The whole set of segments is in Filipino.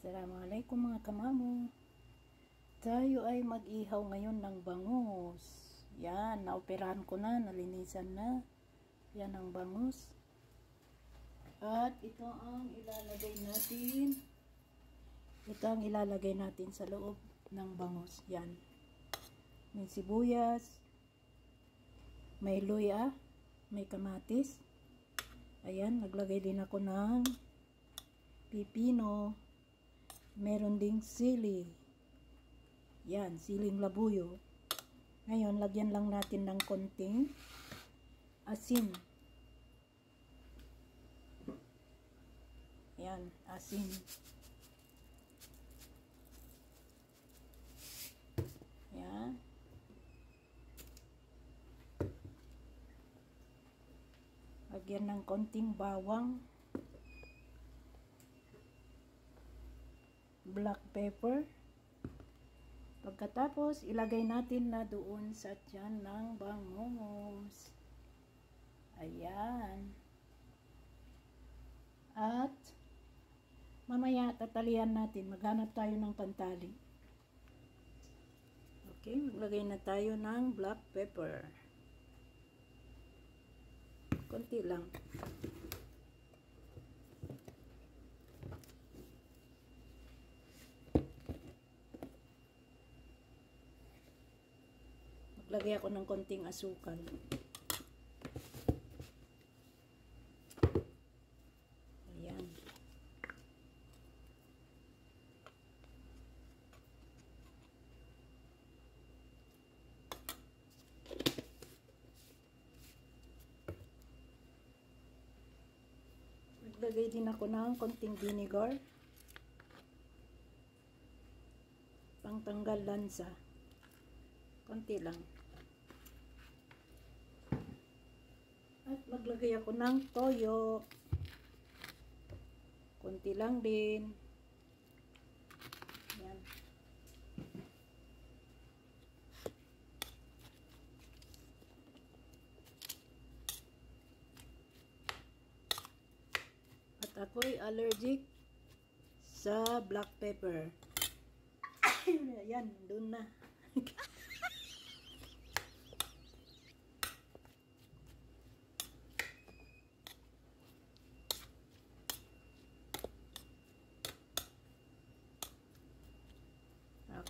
Assalamualaikum mga kamamo. Tayo ay mag-ihaw ngayon ng bangus. Yan, naoperahan ko na, nalinisan na. Yan ang bangus. At ito ang ilalagay natin. Ito ang ilalagay natin sa loob ng bangus. Yan. May sibuyas. May luya. May kamatis. Ayan, naglagay din ako ng pipino. Meron ding sili. Yan, siling labuyo. Ngayon, lagyan lang natin ng konting asin. Yan, asin. Yan. Lagyan ng konting bawang. Black pepper. Pagkatapos, ilagay natin na doon sa tiyan ng bangus. Ayan. At, mamaya tatalian natin. Maghanap tayo ng pantali. Okay, maglagay na tayo ng black pepper. Konti lang. Maglagay ako ng konting asukal. Ayan. Maglagay din ako ng konting vinegar. Pangtanggal lansa. Konti lang. At maglagay ako ng toyo. Konti lang din. Yan. At ako'y allergic sa black pepper. Yan, doon na.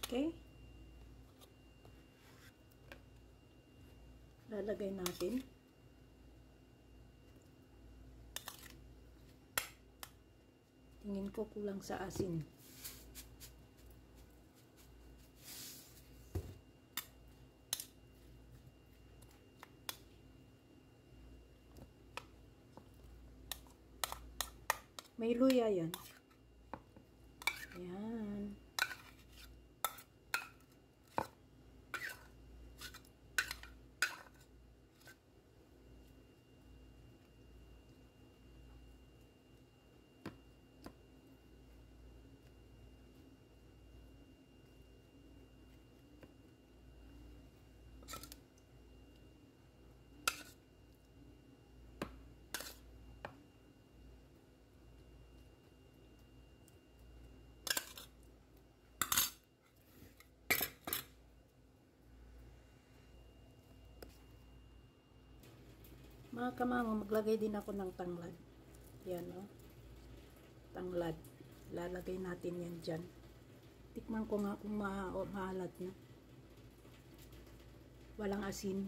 Okay. Lalagay natin. Tingin ko kulang sa asin. May luya yan. Yan. Mga kamamo, maglagay din ako ng tanglad. Yan, o. Tanglad. Lalagay natin yan dyan. Tikman ko nga kung maalat na. Walang asin.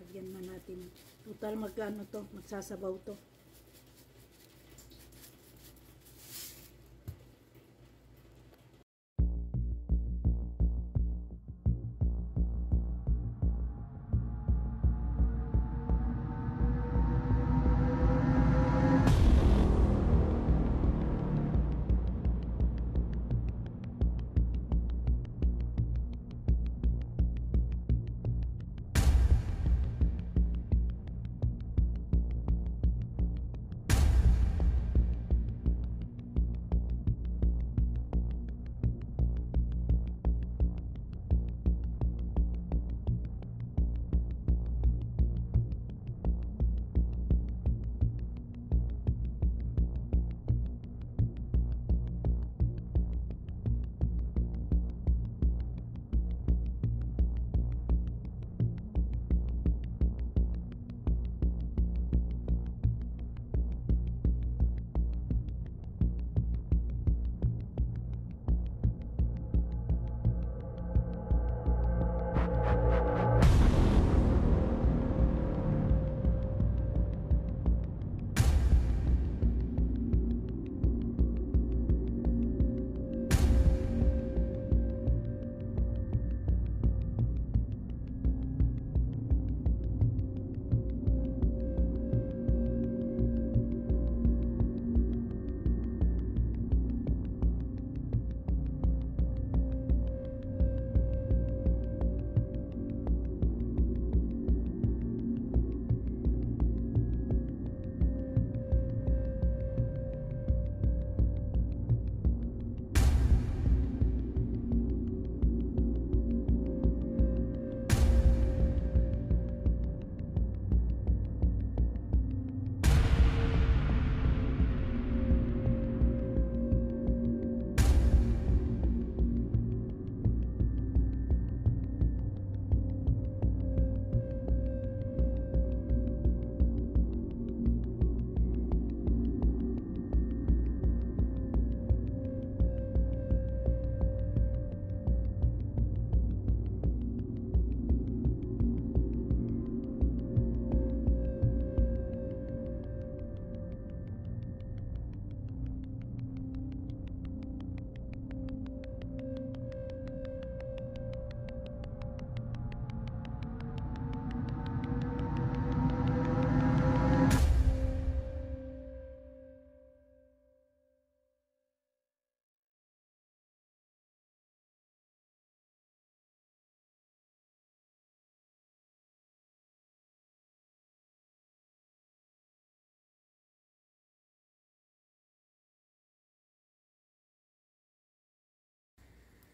Lagyan na natin. Total magkano to? Magsasabaw to.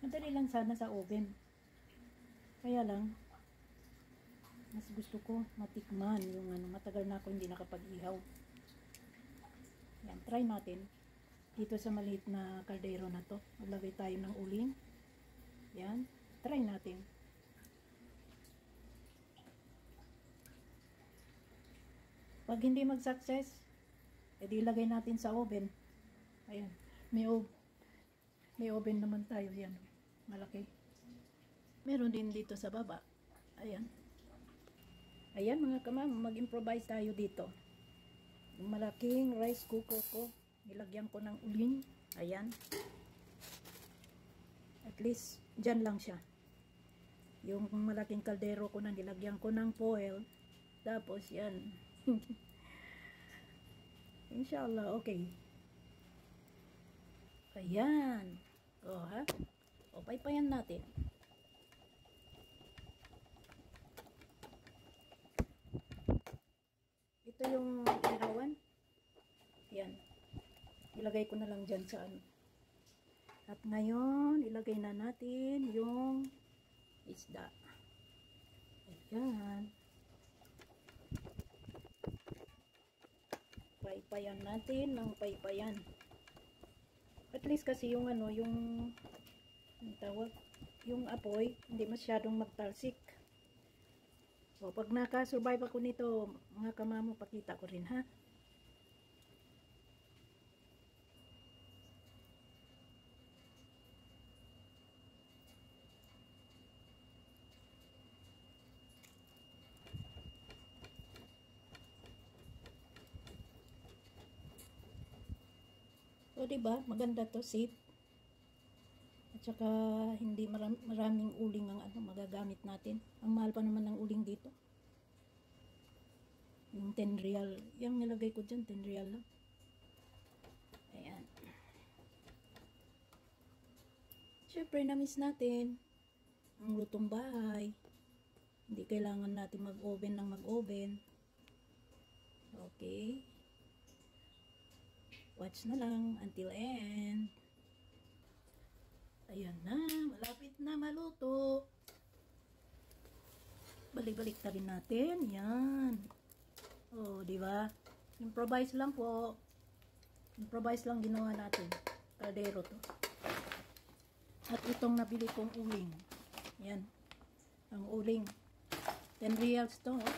Madali lang sana sa oven. Kaya lang, mas gusto ko matikman yung ano, matagal na ako hindi nakapag-ihaw. Yan, try natin. Dito sa maliit na kaldero na to, maglagay tayo ng uling. Yan, try natin. Pag hindi mag-success, edi ilagay natin sa oven. Ayan, may oven naman tayo yan. Malaki. Meron din dito sa baba. Ayan. Ayan mga kamam, mag-improvise tayo dito. Yung malaking rice cooker ko, nilagyan ko ng uling. Ayan. At least, dyan lang siya. Yung malaking kaldero ko na nilagyan ko ng foil. Tapos yan. Inshallah, okay. Ayan. O ha? O, paypayan natin. Ito yung ihawan. Yan. Ilagay ko na lang dyan sa ano. At ngayon, ilagay na natin yung isda. Ayan. Paypayan natin ng paypayan. At least kasi yung ano, yung tawag, yung apoy, hindi masyadong magtalsik. So, pag naka-survive ako nito, mga kamamo, pakita ko rin, ha? So, diba? Maganda to, safe. At saka, hindi maraming uling ang ano, magagamit natin. Ang mahal pa naman ng uling dito. Yung 10 real. Yung nilagay ko dyan, 10 real lang. Ayan. Siyempre, na-miss natin ang lutong bahay. Hindi kailangan natin mag-oven ng mag-oven. Okay. Watch na lang until end. Ayan na, malapit na maluto. Balik-balik na rin natin. Yan. Oh, di ba? Improvise lang po. Improvise lang ginawa natin. Kaldero to. At itong nabili kong uling. Yan. Ang uling. 10 reals to. Oh.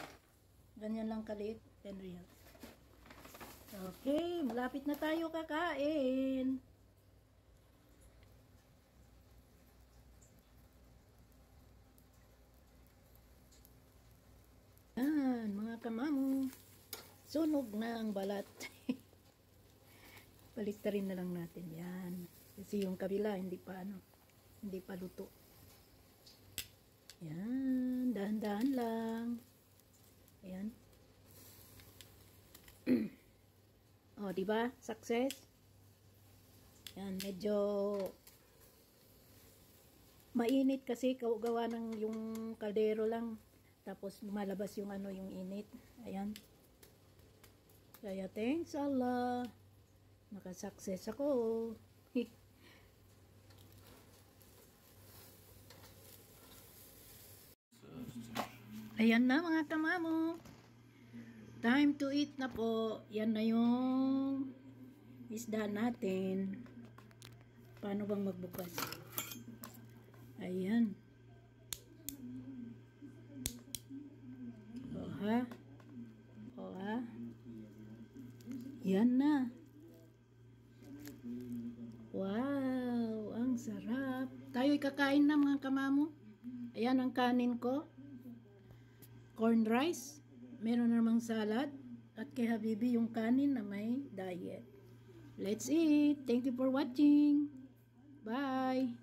Ganyan lang kaliit. 10 reals. Okay, malapit na tayo kakain. Yan, mga kamamo. Sunog na ang balat. Baliktarin na lang natin. Yan. Kasi yung kabila, hindi pa luto. Yan, dahan-dahan lang. Ayan. Oh, di ba? Success. Yan, medyo mainit kasi gawa ng yung kaldero lang. Tapos lumalabas yung ano, yung init. Ayan. Kaya thanks Allah. Naka-success ako. Ayan na mga kamamo. Time to eat na po. Yan na yung isda natin. Paano bang magbukas? Ayan. O ha? O ha? Yan na. Wow! Ang sarap. Tayo'y kakain na mga kamamo. Ayan ang kanin ko. Corn rice. Meron namang salad. At kay Habibi yung kanin na may diet. Let's eat. Thank you for watching. Bye.